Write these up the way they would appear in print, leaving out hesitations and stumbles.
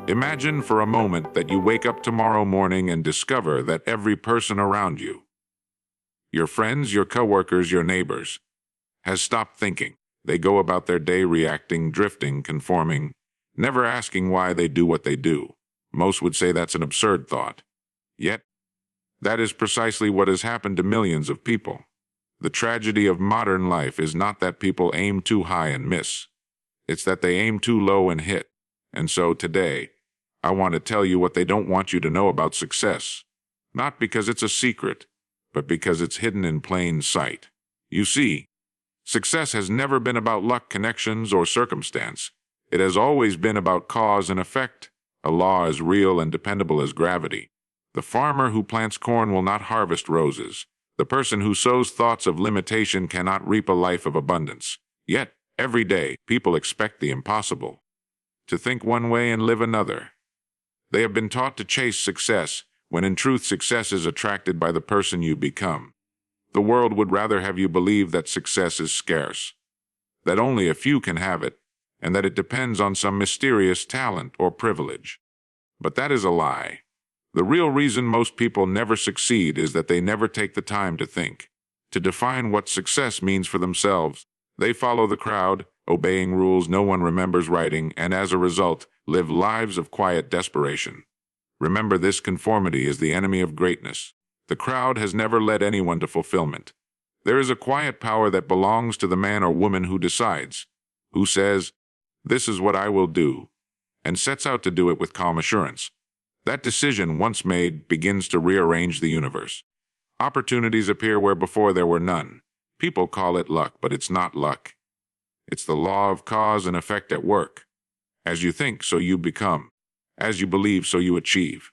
Imagine for a moment that you wake up tomorrow morning and discover that every person around you, your friends, your coworkers, your neighbors, has stopped thinking. They go about their day reacting, drifting, conforming, never asking why they do what they do. Most would say that's an absurd thought. Yet, that is precisely what has happened to millions of people. The tragedy of modern life is not that people aim too high and miss. It's that they aim too low and hit. And so today, I want to tell you what they don't want you to know about success. Not because it's a secret, but because it's hidden in plain sight. You see, success has never been about luck, connections, or circumstance. It has always been about cause and effect, a law as real and dependable as gravity. The farmer who plants corn will not harvest roses. The person who sows thoughts of limitation cannot reap a life of abundance. Yet, every day, people expect the impossible. To think one way and live another. They have been taught to chase success, when in truth success is attracted by the person you become. The world would rather have you believe that success is scarce, that only a few can have it, and that it depends on some mysterious talent or privilege. But that is a lie. The real reason most people never succeed is that they never take the time to think, to define what success means for themselves. They follow the crowd, obeying rules no one remembers writing, and as a result, live lives of quiet desperation. Remember, this conformity is the enemy of greatness. The crowd has never led anyone to fulfillment. There is a quiet power that belongs to the man or woman who decides, who says, "This is what I will do," and sets out to do it with calm assurance. That decision, once made, begins to rearrange the universe. Opportunities appear where before there were none. People call it luck, but it's not luck. It's the law of cause and effect at work. As you think, so you become. As you believe, so you achieve.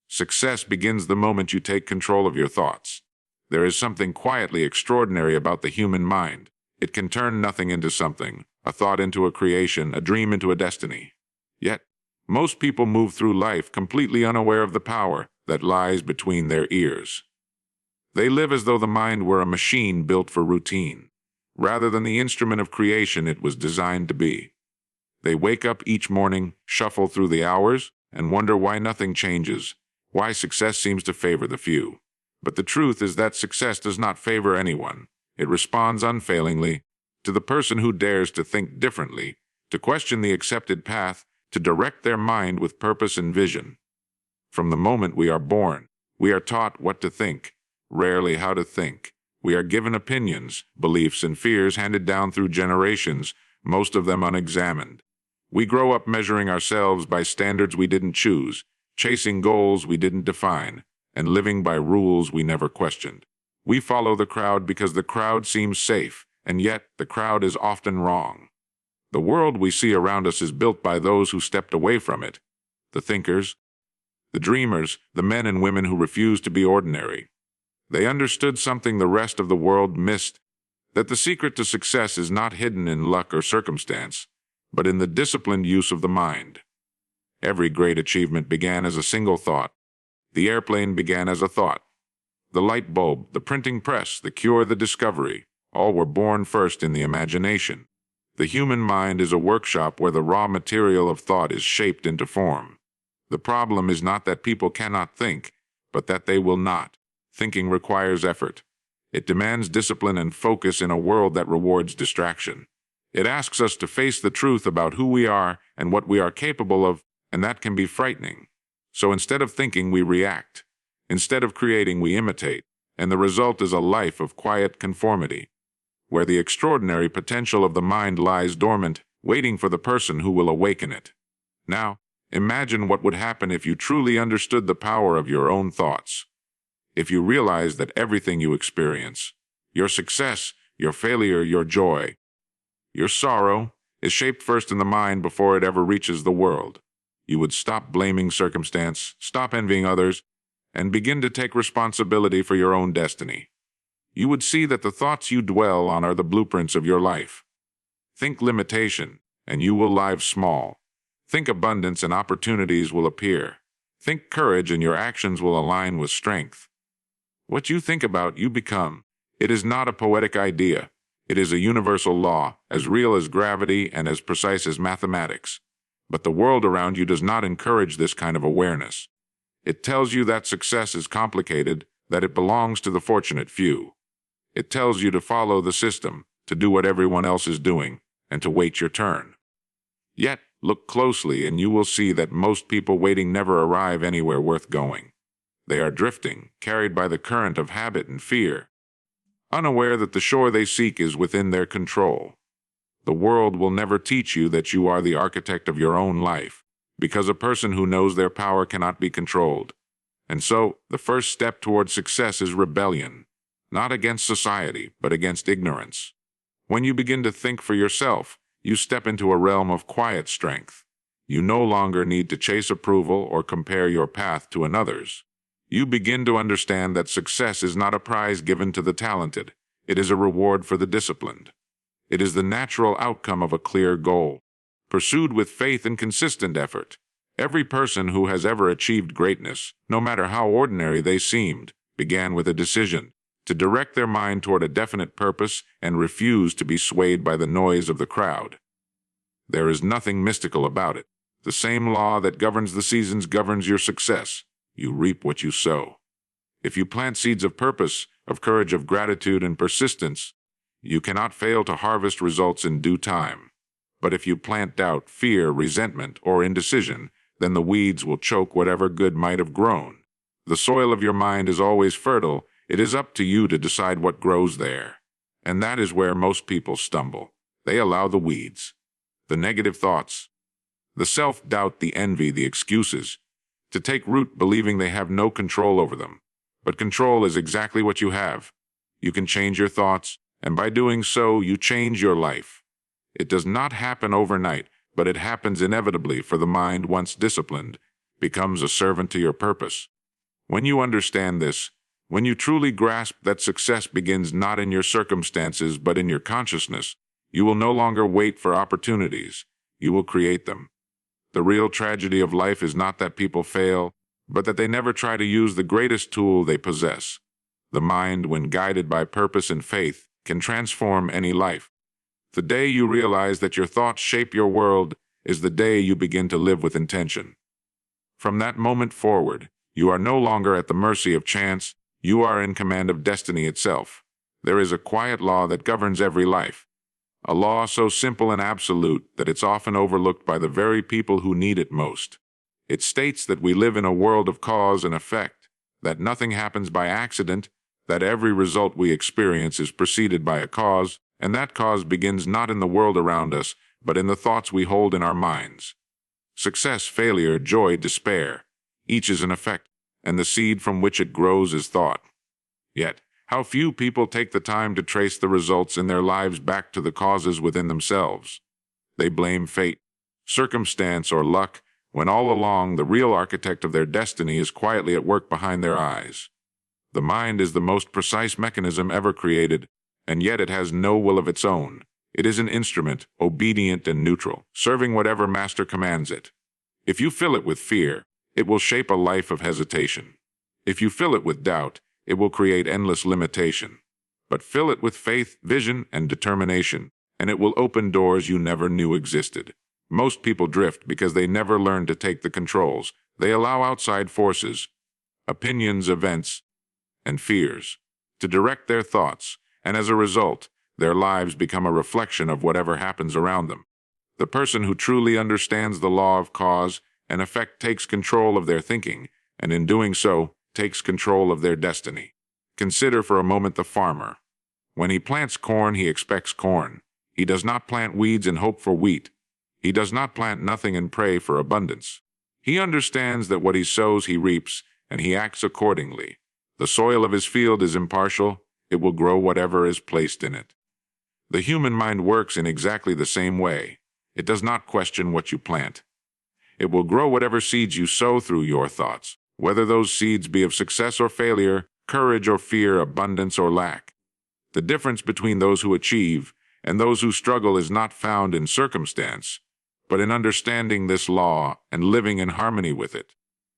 Success begins the moment you take control of your thoughts. There is something quietly extraordinary about the human mind. It can turn nothing into something, a thought into a creation, a dream into a destiny. Yet, most people move through life completely unaware of the power that lies between their ears. They live as though the mind were a machine built for routine, rather than the instrument of creation it was designed to be. They wake up each morning, shuffle through the hours, and wonder why nothing changes, why success seems to favor the few. But the truth is that success does not favor anyone. It responds unfailingly to the person who dares to think differently, to question the accepted path, to direct their mind with purpose and vision. From the moment we are born, we are taught what to think, rarely how to think. We are given opinions, beliefs, and fears handed down through generations, most of them unexamined. We grow up measuring ourselves by standards we didn't choose, chasing goals we didn't define, and living by rules we never questioned. We follow the crowd because the crowd seems safe, and yet the crowd is often wrong. The world we see around us is built by those who stepped away from it, the thinkers, the dreamers, the men and women who refused to be ordinary. They understood something the rest of the world missed, that the secret to success is not hidden in luck or circumstance, but in the disciplined use of the mind. Every great achievement began as a single thought. The airplane began as a thought. The light bulb, the printing press, the cure, the discovery, all were born first in the imagination. The human mind is a workshop where the raw material of thought is shaped into form. The problem is not that people cannot think, but that they will not. Thinking requires effort. It demands discipline and focus in a world that rewards distraction. It asks us to face the truth about who we are and what we are capable of, and that can be frightening. So instead of thinking, we react. Instead of creating, we imitate. And the result is a life of quiet conformity, where the extraordinary potential of the mind lies dormant, waiting for the person who will awaken it. Now, imagine what would happen if you truly understood the power of your own thoughts. If you realize that everything you experience, your success, your failure, your joy, your sorrow, is shaped first in the mind before it ever reaches the world. You would stop blaming circumstance, stop envying others, and begin to take responsibility for your own destiny. You would see that the thoughts you dwell on are the blueprints of your life. Think limitation, and you will live small. Think abundance, and opportunities will appear. Think courage, and your actions will align with strength. What you think about, you become. It is not a poetic idea. It is a universal law, as real as gravity and as precise as mathematics. But the world around you does not encourage this kind of awareness. It tells you that success is complicated, that it belongs to the fortunate few. It tells you to follow the system, to do what everyone else is doing, and to wait your turn. Yet, look closely and you will see that most people waiting never arrive anywhere worth going. They are drifting, carried by the current of habit and fear, unaware that the shore they seek is within their control. The world will never teach you that you are the architect of your own life, because a person who knows their power cannot be controlled. And so, the first step toward success is rebellion, not against society, but against ignorance. When you begin to think for yourself, you step into a realm of quiet strength. You no longer need to chase approval or compare your path to another's. You begin to understand that success is not a prize given to the talented. It is a reward for the disciplined. It is the natural outcome of a clear goal, pursued with faith and consistent effort. Every person who has ever achieved greatness, no matter how ordinary they seemed, began with a decision to direct their mind toward a definite purpose and refuse to be swayed by the noise of the crowd. There is nothing mystical about it. The same law that governs the seasons governs your success. You reap what you sow. If you plant seeds of purpose, of courage, of gratitude, and persistence, you cannot fail to harvest results in due time. But if you plant doubt, fear, resentment, or indecision, then the weeds will choke whatever good might have grown. The soil of your mind is always fertile. It is up to you to decide what grows there. And that is where most people stumble. They allow the weeds, the negative thoughts, the self-doubt, the envy, the excuses, to take root, believing they have no control over them. But control is exactly what you have. You can change your thoughts, and by doing so, you change your life. It does not happen overnight, but it happens inevitably, for the mind, once disciplined, becomes a servant to your purpose. When you understand this, when you truly grasp that success begins not in your circumstances but in your consciousness, you will no longer wait for opportunities. You will create them. The real tragedy of life is not that people fail, but that they never try to use the greatest tool they possess. The mind, when guided by purpose and faith, can transform any life. The day you realize that your thoughts shape your world is the day you begin to live with intention. From that moment forward, you are no longer at the mercy of chance. You are in command of destiny itself. There is a quiet law that governs every life. A law so simple and absolute that it's often overlooked by the very people who need it most. It states that we live in a world of cause and effect, that nothing happens by accident, that every result we experience is preceded by a cause, and that cause begins not in the world around us, but in the thoughts we hold in our minds. Success, failure, joy, despair, each is an effect, and the seed from which it grows is thought. Yet, how few people take the time to trace the results in their lives back to the causes within themselves. They blame fate, circumstance, or luck, when all along the real architect of their destiny is quietly at work behind their eyes. The mind is the most precise mechanism ever created, and yet it has no will of its own. It is an instrument, obedient and neutral, serving whatever master commands it. If you fill it with fear, it will shape a life of hesitation. If you fill it with doubt, it will create endless limitation. But fill it with faith, vision, and determination, and it will open doors you never knew existed. Most people drift because they never learn to take the controls. They allow outside forces, opinions, events, and fears to direct their thoughts, and as a result, their lives become a reflection of whatever happens around them. The person who truly understands the law of cause and effect takes control of their thinking, and in doing so, takes control of their destiny. Consider for a moment the farmer. When he plants corn, he expects corn. He does not plant weeds and hope for wheat. He does not plant nothing and pray for abundance. He understands that what he sows he reaps, and he acts accordingly. The soil of his field is impartial. It will grow whatever is placed in it. The human mind works in exactly the same way. It does not question what you plant. It will grow whatever seeds you sow through your thoughts, whether those seeds be of success or failure, courage or fear, abundance or lack. The difference between those who achieve and those who struggle is not found in circumstance, but in understanding this law and living in harmony with it.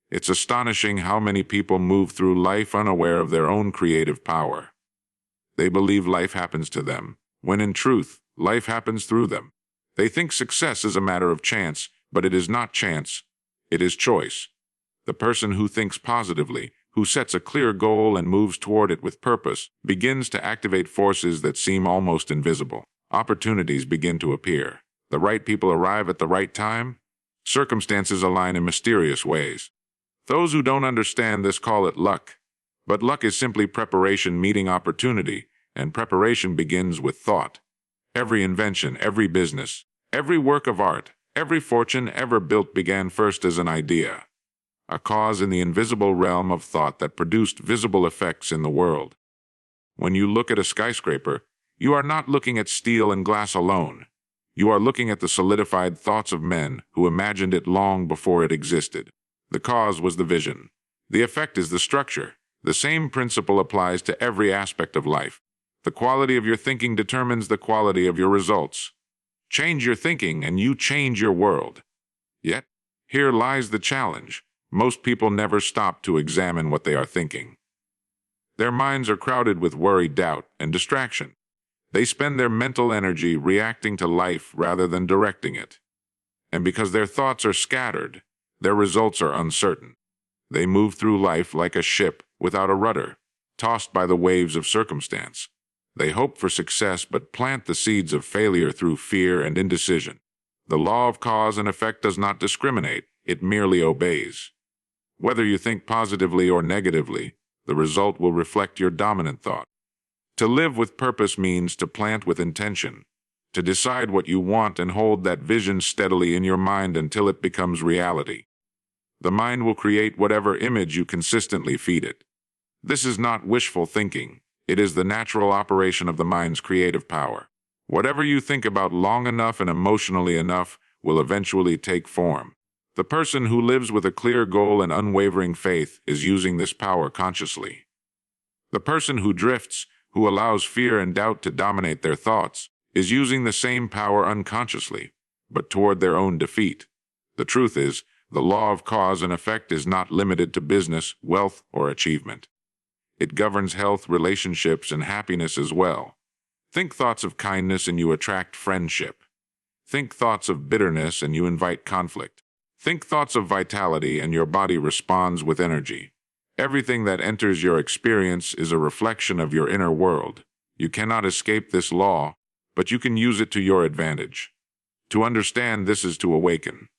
It's astonishing how many people move through life unaware of their own creative power. They believe life happens to them, when in truth, life happens through them. They think success is a matter of chance, But it is not chance. It is choice. The person who thinks positively, who sets a clear goal and moves toward it with purpose, begins to activate forces that seem almost invisible. Opportunities begin to appear. The right people arrive at the right time. Circumstances align in mysterious ways. Those who don't understand this call it luck. But luck is simply preparation meeting opportunity, and preparation begins with thought. Every invention, every business, every work of art, every fortune ever built began first as an idea, a cause in the invisible realm of thought that produced visible effects in the world. When you look at a skyscraper, you are not looking at steel and glass alone. You are looking at the solidified thoughts of men who imagined it long before it existed. The cause was the vision. The effect is the structure. The same principle applies to every aspect of life. The quality of your thinking determines the quality of your results. Change your thinking and you change your world. Yet, here lies the challenge. Most people never stop to examine what they are thinking. Their minds are crowded with worry, doubt, and distraction. They spend their mental energy reacting to life rather than directing it. And because their thoughts are scattered, their results are uncertain. They move through life like a ship without a rudder, tossed by the waves of circumstance. They hope for success but plant the seeds of failure through fear and indecision. The law of cause and effect does not discriminate, it merely obeys. Whether you think positively or negatively, the result will reflect your dominant thought. To live with purpose means to plant with intention, to decide what you want and hold that vision steadily in your mind until it becomes reality. The mind will create whatever image you consistently feed it. This is not wishful thinking. It is the natural operation of the mind's creative power. Whatever you think about long enough and emotionally enough will eventually take form. The person who lives with a clear goal and unwavering faith is using this power consciously. The person who drifts, who allows fear and doubt to dominate their thoughts, is using the same power unconsciously, but toward their own defeat. The truth is, the law of cause and effect is not limited to business, wealth, or achievement. It governs health, relationships, and happiness as well. Think thoughts of kindness and you attract friendship. Think thoughts of bitterness and you invite conflict. Think thoughts of vitality and your body responds with energy. Everything that enters your experience is a reflection of your inner world. You cannot escape this law, but you can use it to your advantage. To understand this is to awaken.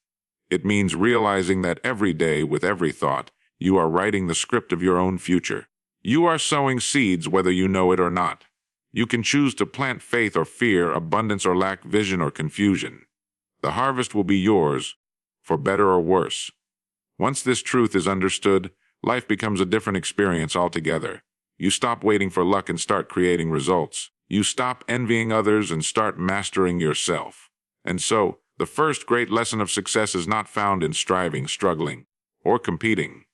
It means realizing that every day, with every thought, you are writing the script of your own future. You are sowing seeds whether you know it or not. You can choose to plant faith or fear, abundance or lack, vision or confusion. The harvest will be yours, for better or worse. Once this truth is understood, life becomes a different experience altogether. You stop waiting for luck and start creating results. You stop envying others and start mastering yourself. And so, the first great lesson of success is not found in striving, struggling, or competing.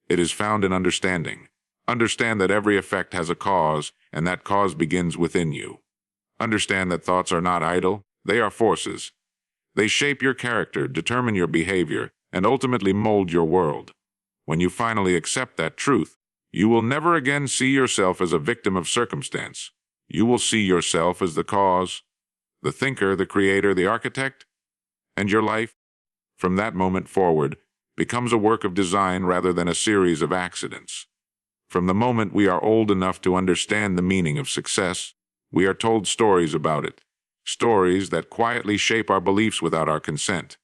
It is found in understanding. Understand that every effect has a cause, and that cause begins within you. Understand that thoughts are not idle, they are forces. They shape your character, determine your behavior, and ultimately mold your world. When you finally accept that truth, you will never again see yourself as a victim of circumstance. You will see yourself as the cause, the thinker, the creator, the architect, and your life, from that moment forward, becomes a work of design rather than a series of accidents. From the moment we are old enough to understand the meaning of success, we are told stories about it, stories that quietly shape our beliefs without our consent.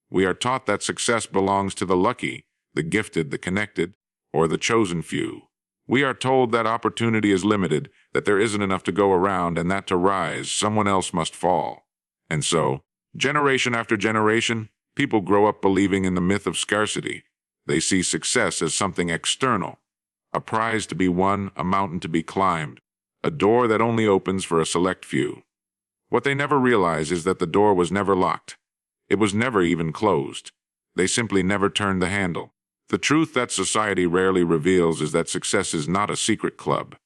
We are taught that success belongs to the lucky, the gifted, the connected, or the chosen few. We are told that opportunity is limited, that there isn't enough to go around, and that to rise, someone else must fall. And so, generation after generation, people grow up believing in the myth of scarcity. They see success as something external, a prize to be won, a mountain to be climbed, a door that only opens for a select few. What they never realize is that the door was never locked. It was never even closed. They simply never turned the handle. The truth that society rarely reveals is that success is not a secret club.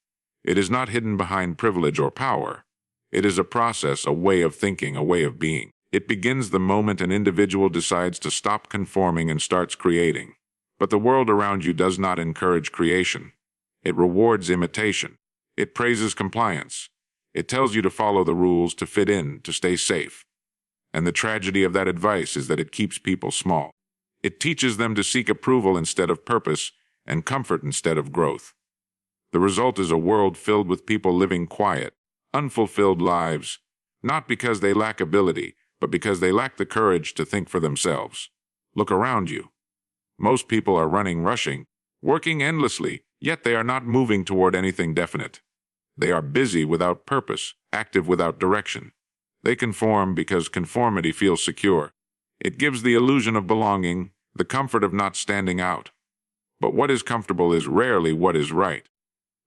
It is not hidden behind privilege or power. It is a process, a way of thinking, a way of being. It begins the moment an individual decides to stop conforming and starts creating. But the world around you does not encourage creation. It rewards imitation. It praises compliance. It tells you to follow the rules, to fit in, to stay safe. And the tragedy of that advice is that it keeps people small. It teaches them to seek approval instead of purpose and comfort instead of growth. The result is a world filled with people living quiet, unfulfilled lives, not because they lack ability, but because they lack the courage to think for themselves. Look around you. Most people are running, rushing, working endlessly, yet they are not moving toward anything definite. They are busy without purpose, active without direction. They conform because conformity feels secure. It gives the illusion of belonging, the comfort of not standing out. But what is comfortable is rarely what is right.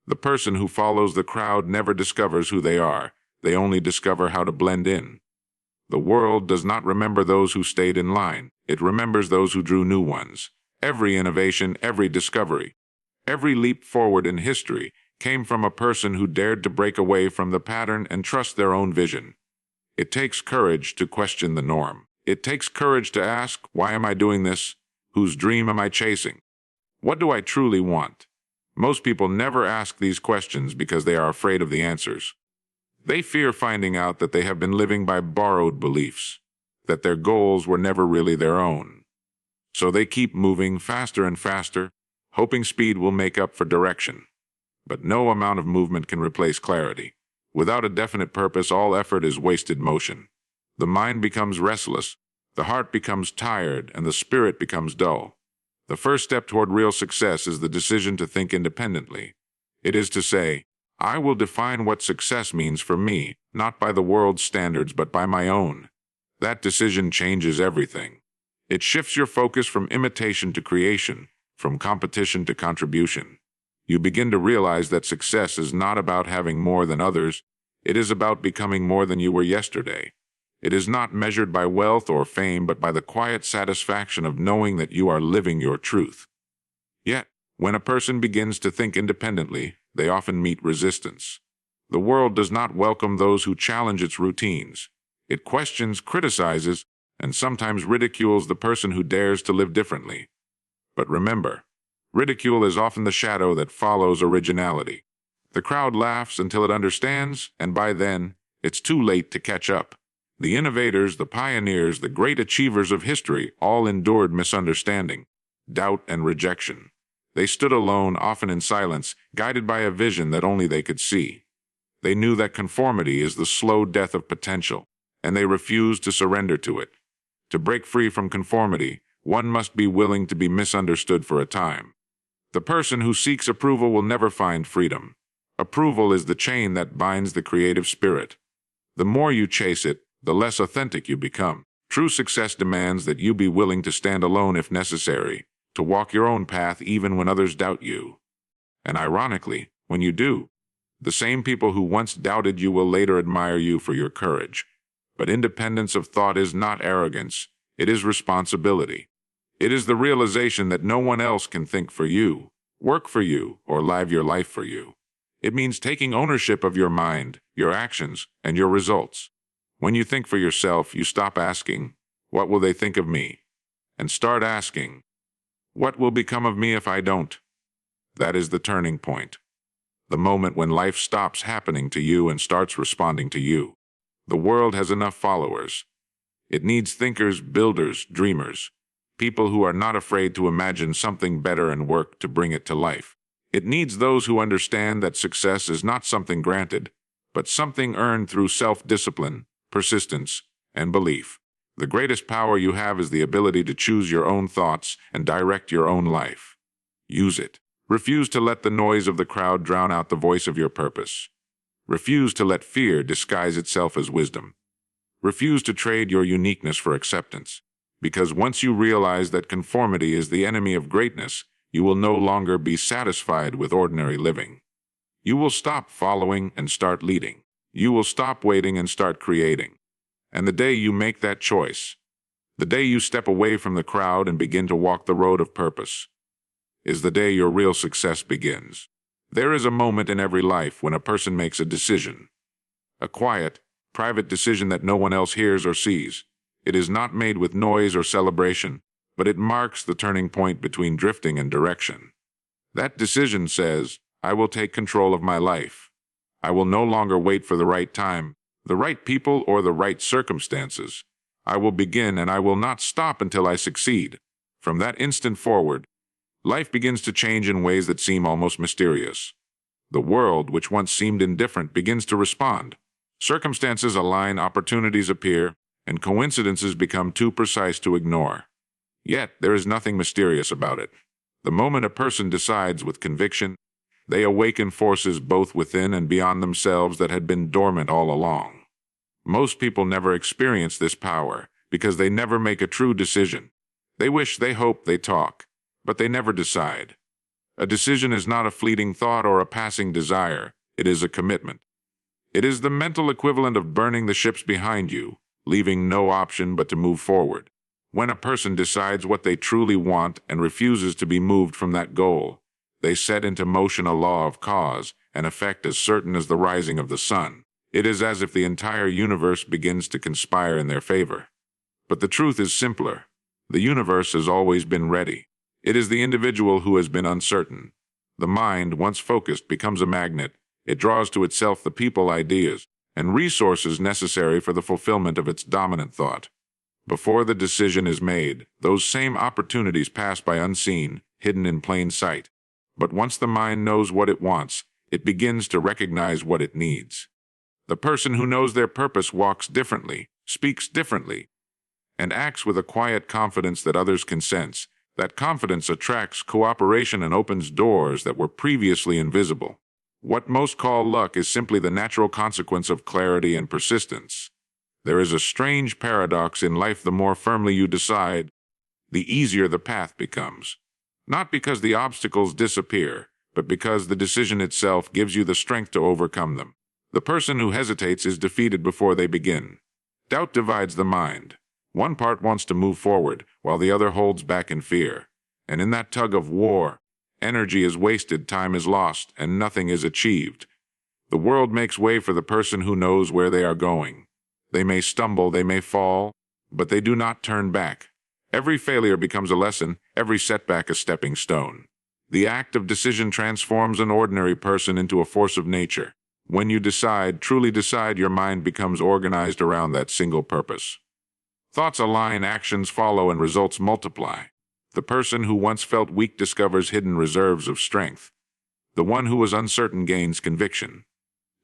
The person who follows the crowd never discovers who they are. They only discover how to blend in. The world does not remember those who stayed in line. It remembers those who drew new ones. Every innovation, every discovery, every leap forward in history came from a person who dared to break away from the pattern and trust their own vision. It takes courage to question the norm. It takes courage to ask, why am I doing this? Whose dream am I chasing? What do I truly want? Most people never ask these questions because they are afraid of the answers. They fear finding out that they have been living by borrowed beliefs, that their goals were never really their own. So they keep moving faster and faster, hoping speed will make up for direction. But no amount of movement can replace clarity. Without a definite purpose, all effort is wasted motion. The mind becomes restless, the heart becomes tired, and the spirit becomes dull. The first step toward real success is the decision to think independently. It is to say, I will define what success means for me, not by the world's standards, but by my own. That decision changes everything. It shifts your focus from imitation to creation, from competition to contribution. You begin to realize that success is not about having more than others. It is about becoming more than you were yesterday. It is not measured by wealth or fame, but by the quiet satisfaction of knowing that you are living your truth. Yet, when a person begins to think independently, they often meet resistance. The world does not welcome those who challenge its routines. It questions, criticizes, and sometimes ridicules the person who dares to live differently. But remember, ridicule is often the shadow that follows originality. The crowd laughs until it understands, and by then, it's too late to catch up. The innovators, the pioneers, the great achievers of history all endured misunderstanding, doubt, and rejection. They stood alone, often in silence, guided by a vision that only they could see. They knew that conformity is the slow death of potential, and they refused to surrender to it. To break free from conformity, one must be willing to be misunderstood for a time. The person who seeks approval will never find freedom. Approval is the chain that binds the creative spirit. The more you chase it, the less authentic you become. True success demands that you be willing to stand alone if necessary, to walk your own path even when others doubt you. And ironically, when you do, the same people who once doubted you will later admire you for your courage. But independence of thought is not arrogance, it is responsibility. It is the realization that no one else can think for you, work for you, or live your life for you. It means taking ownership of your mind, your actions, and your results. When you think for yourself, you stop asking, what will they think of me? And start asking, what will become of me if I don't? That is the turning point. The moment when life stops happening to you and starts responding to you. The world has enough followers. It needs thinkers, builders, dreamers, people who are not afraid to imagine something better and work to bring it to life. It needs those who understand that success is not something granted, but something earned through self-discipline, persistence, and belief. The greatest power you have is the ability to choose your own thoughts and direct your own life. Use it. Refuse to let the noise of the crowd drown out the voice of your purpose. Refuse to let fear disguise itself as wisdom. Refuse to trade your uniqueness for acceptance, because once you realize that conformity is the enemy of greatness, you will no longer be satisfied with ordinary living. You will stop following and start leading. You will stop waiting and start creating. And the day you make that choice, the day you step away from the crowd and begin to walk the road of purpose, is the day your real success begins. There is a moment in every life when a person makes a decision. A quiet, private decision that no one else hears or sees. It is not made with noise or celebration, but it marks the turning point between drifting and direction. That decision says, I will take control of my life. I will no longer wait for the right time, the right people, or the right circumstances. I will begin and I will not stop until I succeed. From that instant forward, life begins to change in ways that seem almost mysterious. The world, which once seemed indifferent, begins to respond. Circumstances align, opportunities appear, and coincidences become too precise to ignore. Yet, there is nothing mysterious about it. The moment a person decides with conviction, they awaken forces both within and beyond themselves that had been dormant all along. Most people never experience this power because they never make a true decision. They wish, they hope, they talk, but they never decide. A decision is not a fleeting thought or a passing desire. It is a commitment. It is the mental equivalent of burning the ships behind you, leaving no option but to move forward. When a person decides what they truly want and refuses to be moved from that goal, they set into motion a law of cause and effect as certain as the rising of the sun. It is as if the entire universe begins to conspire in their favor. But the truth is simpler. The universe has always been ready. It is the individual who has been uncertain. The mind, once focused, becomes a magnet. It draws to itself the people, ideas, and resources necessary for the fulfillment of its dominant thought. Before the decision is made, those same opportunities pass by unseen, hidden in plain sight. But once the mind knows what it wants, it begins to recognize what it needs. The person who knows their purpose walks differently, speaks differently, and acts with a quiet confidence that others can sense. That confidence attracts cooperation and opens doors that were previously invisible. What most call luck is simply the natural consequence of clarity and persistence. There is a strange paradox in life: the more firmly you decide, the easier the path becomes. Not because the obstacles disappear, but because the decision itself gives you the strength to overcome them. The person who hesitates is defeated before they begin. Doubt divides the mind. One part wants to move forward, while the other holds back in fear. And in that tug of war, energy is wasted, time is lost, and nothing is achieved. The world makes way for the person who knows where they are going. They may stumble, they may fall, but they do not turn back. Every failure becomes a lesson, every setback a stepping stone. The act of decision transforms an ordinary person into a force of nature. When you decide, truly decide, your mind becomes organized around that single purpose. Thoughts align, actions follow, and results multiply. The person who once felt weak discovers hidden reserves of strength. The one who was uncertain gains conviction.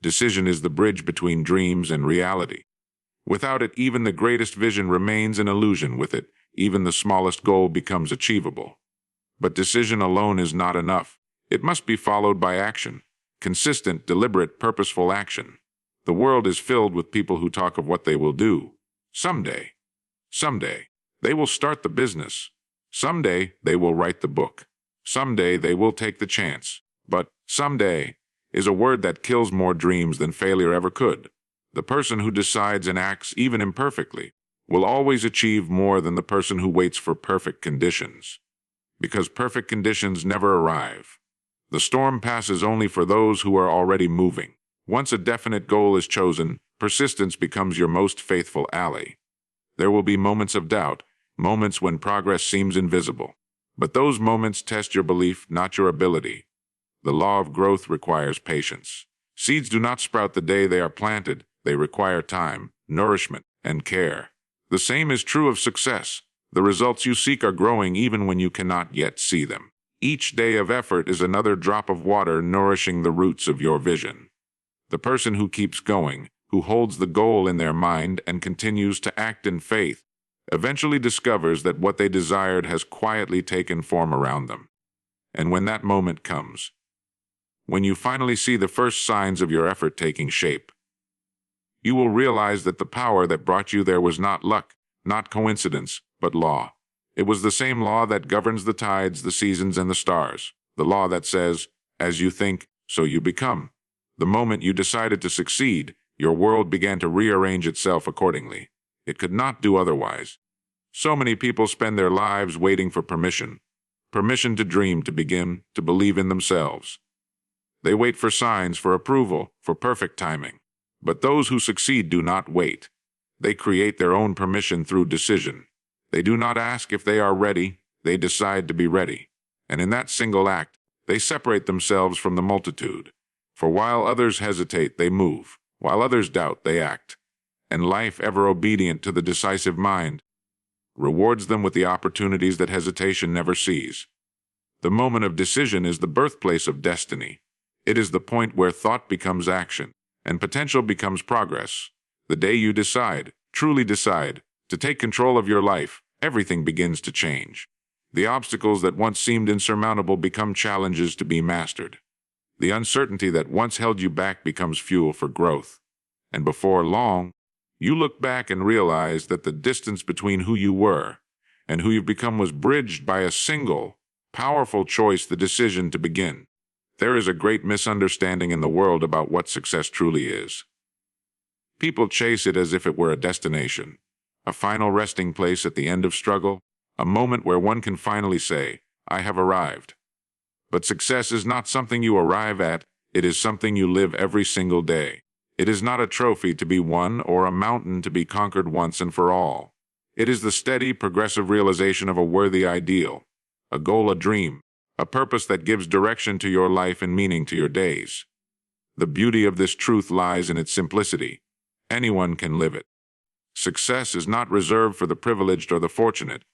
Decision is the bridge between dreams and reality. Without it, even the greatest vision remains an illusion. With it, even the smallest goal becomes achievable. But decision alone is not enough. It must be followed by action. Consistent, deliberate, purposeful action. The world is filled with people who talk of what they will do. Someday, they will start the business. Someday, they will write the book. Someday, they will take the chance. But someday is a word that kills more dreams than failure ever could. The person who decides and acts, even imperfectly, will always achieve more than the person who waits for perfect conditions. Because perfect conditions never arrive. The storm passes only for those who are already moving. Once a definite goal is chosen, persistence becomes your most faithful ally. There will be moments of doubt, moments when progress seems invisible. But those moments test your belief, not your ability. The law of growth requires patience. Seeds do not sprout the day they are planted. They require time, nourishment, and care. The same is true of success. The results you seek are growing even when you cannot yet see them. Each day of effort is another drop of water nourishing the roots of your vision. The person who keeps going, who holds the goal in their mind and continues to act in faith, eventually discovers that what they desired has quietly taken form around them. And when that moment comes, when you finally see the first signs of your effort taking shape, you will realize that the power that brought you there was not luck, not coincidence, but law. It was the same law that governs the tides, the seasons, and the stars. The law that says, as you think, so you become. The moment you decided to succeed, your world began to rearrange itself accordingly. It could not do otherwise. So many people spend their lives waiting for permission. Permission to dream, to begin, to believe in themselves. They wait for signs, for approval, for perfect timing. But those who succeed do not wait. They create their own permission through decision. They do not ask if they are ready, they decide to be ready. And in that single act, they separate themselves from the multitude. For while others hesitate, they move. While others doubt, they act. and life ever obedient to the decisive mind, rewards them with the opportunities that hesitation never sees. The moment of decision is the birthplace of destiny. It is the point where thought becomes action, and potential becomes progress. The day you decide, truly decide, to take control of your life, everything begins to change. The obstacles that once seemed insurmountable become challenges to be mastered. The uncertainty that once held you back becomes fuel for growth. And before long, you look back and realize that the distance between who you were and who you've become was bridged by a single, powerful choice: the decision to begin. There is a great misunderstanding in the world about what success truly is. People chase it as if it were a destination, a final resting place at the end of struggle, a moment where one can finally say, "I have arrived." But success is not something you arrive at, it is something you live every single day. It is not a trophy to be won or a mountain to be conquered once and for all. It is the steady, progressive realization of a worthy ideal, a goal, a dream, a purpose that gives direction to your life and meaning to your days. The beauty of this truth lies in its simplicity. Anyone can live it. Success is not reserved for the privileged or the fortunate.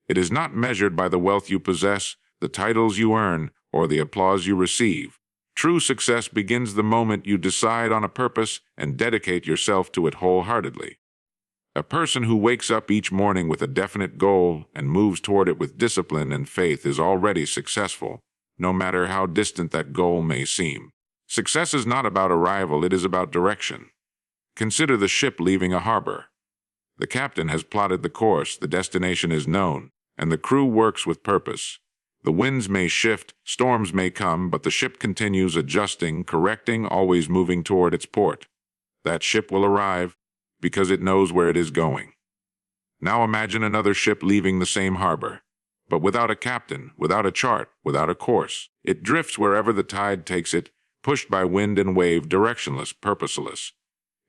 It is not measured by the wealth you possess, the titles you earn, or the applause you receive. True success begins the moment you decide on a purpose and dedicate yourself to it wholeheartedly. A person who wakes up each morning with a definite goal and moves toward it with discipline and faith is already successful, no matter how distant that goal may seem. Success is not about arrival, it is about direction. Consider the ship leaving a harbor. The captain has plotted the course, the destination is known, and the crew works with purpose. The winds may shift, storms may come, but the ship continues adjusting, correcting, always moving toward its port. That ship will arrive because it knows where it is going. Now imagine another ship leaving the same harbor, but without a captain, without a chart, without a course. It drifts wherever the tide takes it, pushed by wind and wave, directionless, purposeless.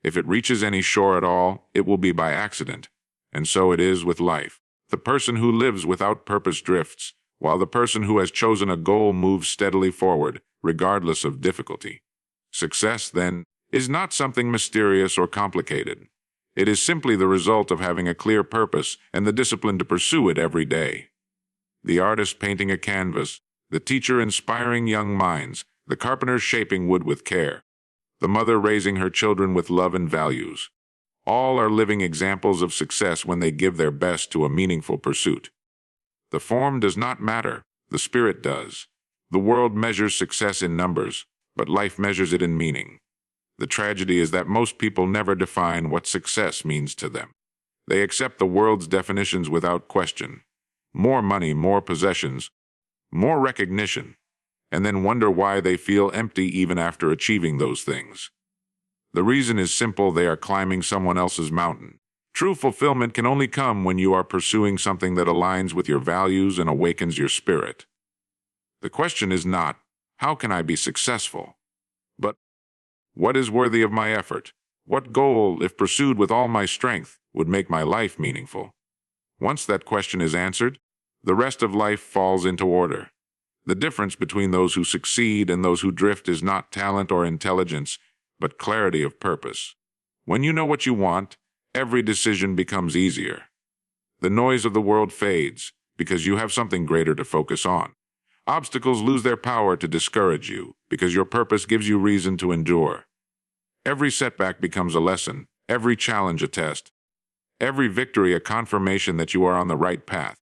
If it reaches any shore at all, it will be by accident. And so it is with life. The person who lives without purpose drifts, while the person who has chosen a goal moves steadily forward, regardless of difficulty. Success, then, is not something mysterious or complicated. It is simply the result of having a clear purpose and the discipline to pursue it every day. The artist painting a canvas, the teacher inspiring young minds, the carpenter shaping wood with care, the mother raising her children with love and values. All are living examples of success when they give their best to a meaningful pursuit. The form does not matter, the spirit does. The world measures success in numbers, but life measures it in meaning. The tragedy is that most people never define what success means to them. They accept the world's definitions without question. More money, more possessions, more recognition, and then wonder why they feel empty even after achieving those things. The reason is simple: they are climbing someone else's mountain. True fulfillment can only come when you are pursuing something that aligns with your values and awakens your spirit. The question is not, how can I be successful? But, what is worthy of my effort? What goal, if pursued with all my strength, would make my life meaningful? Once that question is answered, the rest of life falls into order. The difference between those who succeed and those who drift is not talent or intelligence, but clarity of purpose. When you know what you want, every decision becomes easier. The noise of the world fades because you have something greater to focus on. Obstacles lose their power to discourage you because your purpose gives you reason to endure. Every setback becomes a lesson, every challenge a test, every victory a confirmation that you are on the right path.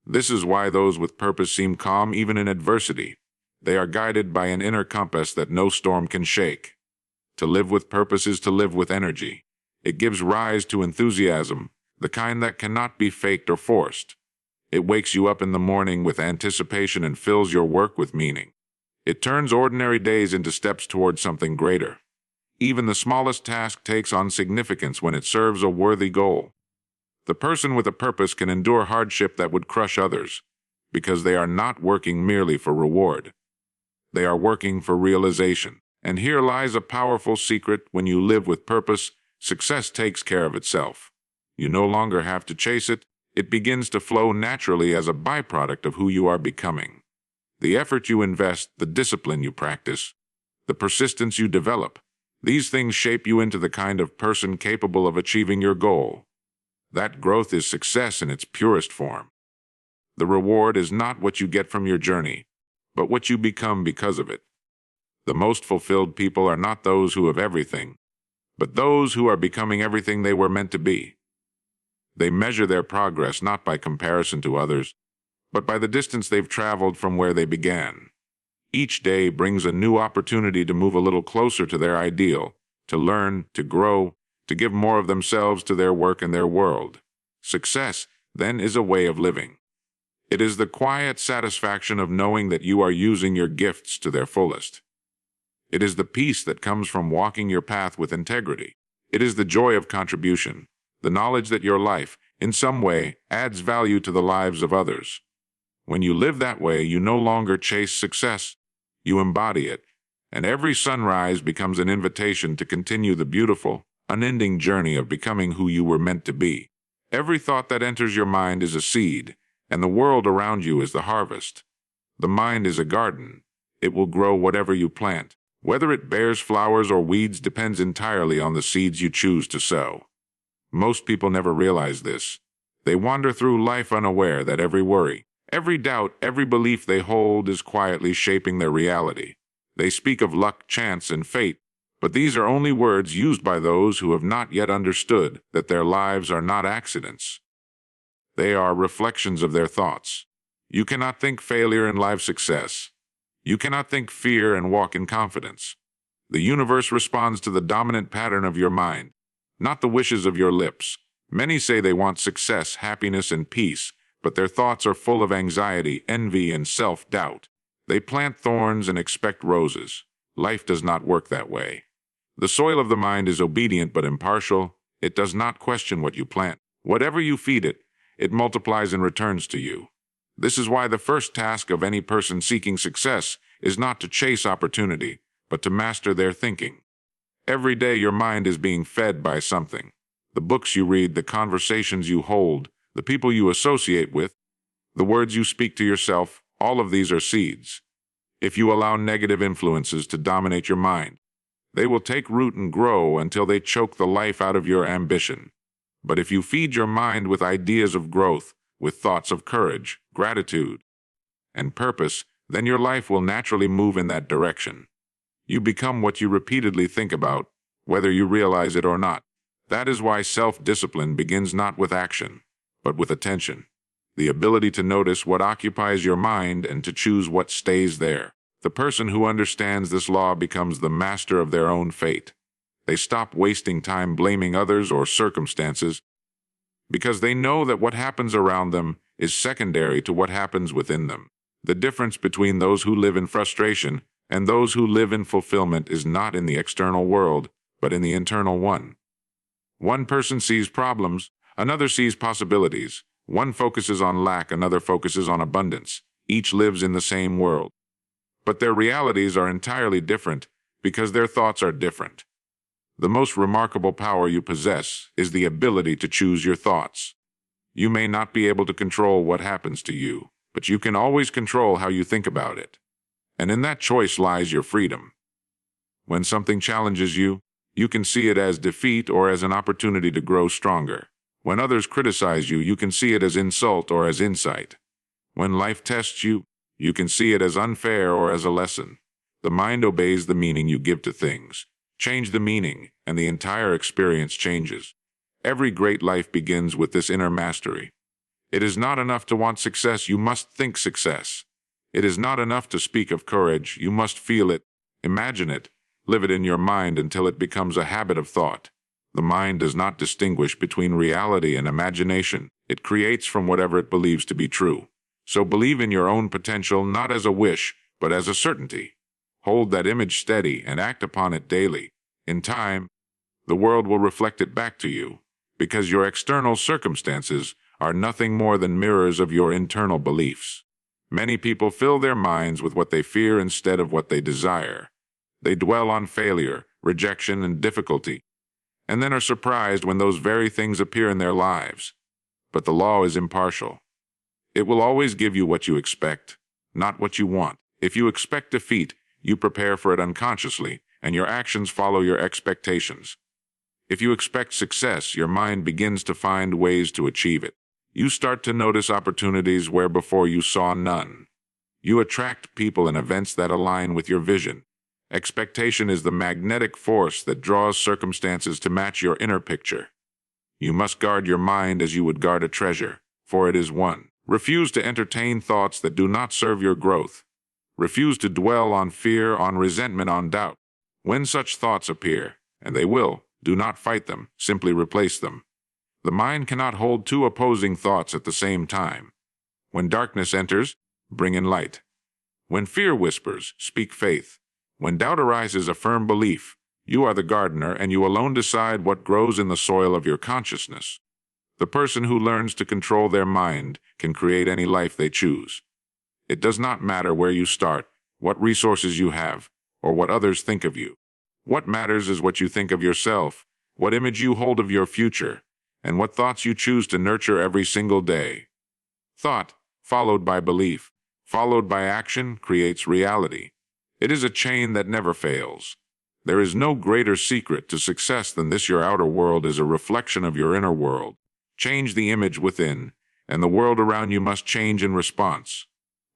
This is why those with purpose seem calm even in adversity. They are guided by an inner compass that no storm can shake. To live with purpose is to live with energy. It gives rise to enthusiasm, the kind that cannot be faked or forced. It wakes you up in the morning with anticipation and fills your work with meaning. It turns ordinary days into steps toward something greater. Even the smallest task takes on significance when it serves a worthy goal. The person with a purpose can endure hardship that would crush others, because they are not working merely for reward. They are working for realization. And here lies a powerful secret: when you live with purpose, success takes care of itself. You no longer have to chase it. It begins to flow naturally as a byproduct of who you are becoming. The effort you invest, the discipline you practice, the persistence you develop, These things shape you into the kind of person capable of achieving your goal. That growth is success in its purest form. The reward is not what you get from your journey, but what you become because of it. The most fulfilled people are not those who have everything, but those who are becoming everything they were meant to be. They measure their progress not by comparison to others, but by the distance they've traveled from where they began. Each day brings a new opportunity to move a little closer to their ideal, to learn, to grow, to give more of themselves to their work and their world. Success, then, is a way of living. It is the quiet satisfaction of knowing that you are using your gifts to their fullest. It is the peace that comes from walking your path with integrity. It is the joy of contribution, the knowledge that your life, in some way, adds value to the lives of others. When you live that way, you no longer chase success, you embody it, and every sunrise becomes an invitation to continue the beautiful, unending journey of becoming who you were meant to be. Every thought that enters your mind is a seed, and the world around you is the harvest. The mind is a garden. It will grow whatever you plant. Whether it bears flowers or weeds depends entirely on the seeds you choose to sow. Most people never realize this. They wander through life unaware that every worry, every doubt, every belief they hold is quietly shaping their reality. They speak of luck, chance, and fate, but these are only words used by those who have not yet understood that their lives are not accidents. They are reflections of their thoughts. You cannot think failure and live success. You cannot think fear and walk in confidence. The universe responds to the dominant pattern of your mind, not the wishes of your lips. Many say they want success, happiness, and peace, but their thoughts are full of anxiety, envy, and self-doubt. They plant thorns and expect roses. Life does not work that way. The soil of the mind is obedient but impartial. It does not question what you plant. Whatever you feed it, it multiplies and returns to you. This is why the first task of any person seeking success is not to chase opportunity, but to master their thinking. Every day your mind is being fed by something. The books you read, the conversations you hold, the people you associate with, the words you speak to yourself, all of these are seeds. If you allow negative influences to dominate your mind, they will take root and grow until they choke the life out of your ambition. But if you feed your mind with ideas of growth, with thoughts of courage, gratitude, and purpose, then your life will naturally move in that direction. You become what you repeatedly think about, whether you realize it or not. That is why self-discipline begins not with action, but with attention. The ability to notice what occupies your mind and to choose what stays there. The person who understands this law becomes the master of their own fate. They stop wasting time blaming others or circumstances, because they know that what happens around them is secondary to what happens within them. The difference between those who live in frustration and those who live in fulfillment is not in the external world, but in the internal one. One person sees problems, another sees possibilities. One focuses on lack, another focuses on abundance. Each lives in the same world. But their realities are entirely different because their thoughts are different. The most remarkable power you possess is the ability to choose your thoughts. You may not be able to control what happens to you, but you can always control how you think about it. And in that choice lies your freedom. When something challenges you, you can see it as defeat or as an opportunity to grow stronger. When others criticize you, you can see it as insult or as insight. When life tests you, you can see it as unfair or as a lesson. The mind obeys the meaning you give to things. Change the meaning, and the entire experience changes. Every great life begins with this inner mastery. It is not enough to want success, you must think success. It is not enough to speak of courage, you must feel it, imagine it, live it in your mind until it becomes a habit of thought. The mind does not distinguish between reality and imagination. It creates from whatever it believes to be true. So believe in your own potential not as a wish, but as a certainty. Hold that image steady and act upon it daily. In time, the world will reflect it back to you, because your external circumstances are nothing more than mirrors of your internal beliefs. Many people fill their minds with what they fear instead of what they desire. They dwell on failure, rejection, and difficulty, and then are surprised when those very things appear in their lives. But the law is impartial. It will always give you what you expect, not what you want. If you expect defeat, you prepare for it unconsciously, and your actions follow your expectations. If you expect success, your mind begins to find ways to achieve it. You start to notice opportunities where before you saw none. You attract people and events that align with your vision. Expectation is the magnetic force that draws circumstances to match your inner picture. You must guard your mind as you would guard a treasure, for it is one. Refuse to entertain thoughts that do not serve your growth. Refuse to dwell on fear, on resentment, on doubt. When such thoughts appear, and they will, do not fight them, simply replace them. The mind cannot hold two opposing thoughts at the same time. When darkness enters, bring in light. When fear whispers, speak faith. When doubt arises, affirm belief. You are the gardener, and you alone decide what grows in the soil of your consciousness. The person who learns to control their mind can create any life they choose. It does not matter where you start, what resources you have, or what others think of you. What matters is what you think of yourself, what image you hold of your future, and what thoughts you choose to nurture every single day. Thought, followed by belief, followed by action, creates reality. It is a chain that never fails. There is no greater secret to success than this: your outer world is a reflection of your inner world. Change the image within, and the world around you must change in response.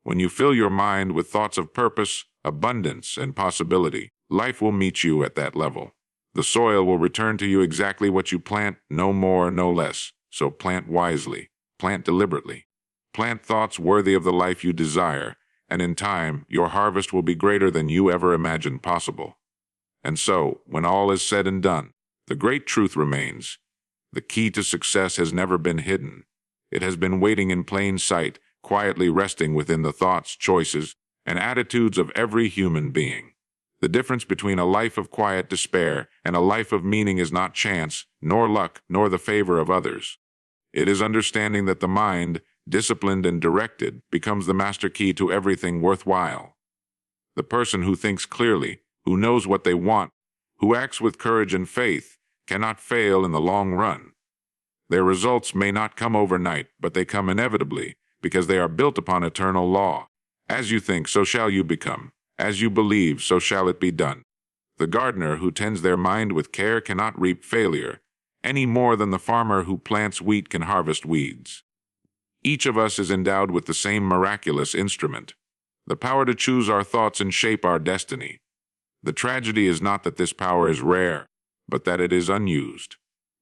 When you fill your mind with thoughts of purpose, abundance, and possibility, life will meet you at that level. The soil will return to you exactly what you plant, no more, no less. So plant wisely, plant deliberately. Plant thoughts worthy of the life you desire, and in time, your harvest will be greater than you ever imagined possible. And so, when all is said and done, the great truth remains. The key to success has never been hidden. It has been waiting in plain sight, quietly resting within the thoughts, choices, and attitudes of every human being. The difference between a life of quiet despair and a life of meaning is not chance, nor luck, nor the favor of others. It is understanding that the mind, disciplined and directed, becomes the master key to everything worthwhile. The person who thinks clearly, who knows what they want, who acts with courage and faith, cannot fail in the long run. Their results may not come overnight, but they come inevitably, because they are built upon eternal law. As you think, so shall you become. As you believe, so shall it be done. The gardener who tends their mind with care cannot reap failure, any more than the farmer who plants wheat can harvest weeds. Each of us is endowed with the same miraculous instrument, the power to choose our thoughts and shape our destiny. The tragedy is not that this power is rare, but that it is unused.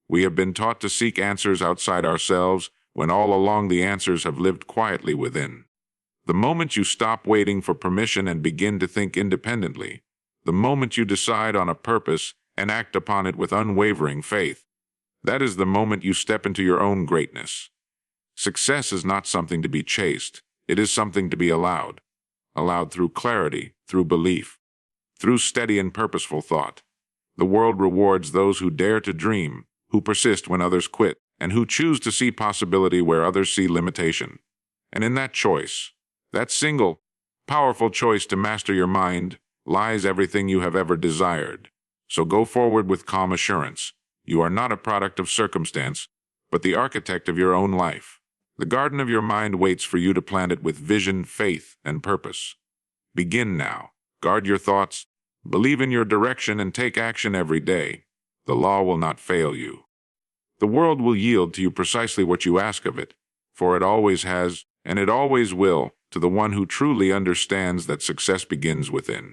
We have been taught to seek answers outside ourselves, when all along the answers have lived quietly within. The moment you stop waiting for permission and begin to think independently, the moment you decide on a purpose and act upon it with unwavering faith, that is the moment you step into your own greatness. Success is not something to be chased, it is something to be allowed. Allowed through clarity, through belief, through steady and purposeful thought. The world rewards those who dare to dream, who persist when others quit, and who choose to see possibility where others see limitation. And in that choice, that single, powerful choice to master your mind, lies everything you have ever desired. So go forward with calm assurance. You are not a product of circumstance, but the architect of your own life. The garden of your mind waits for you to plant it with vision, faith, and purpose. Begin now. Guard your thoughts, believe in your direction, and take action every day. The law will not fail you. The world will yield to you precisely what you ask of it, for it always has, and it always will, to the one who truly understands that success begins within.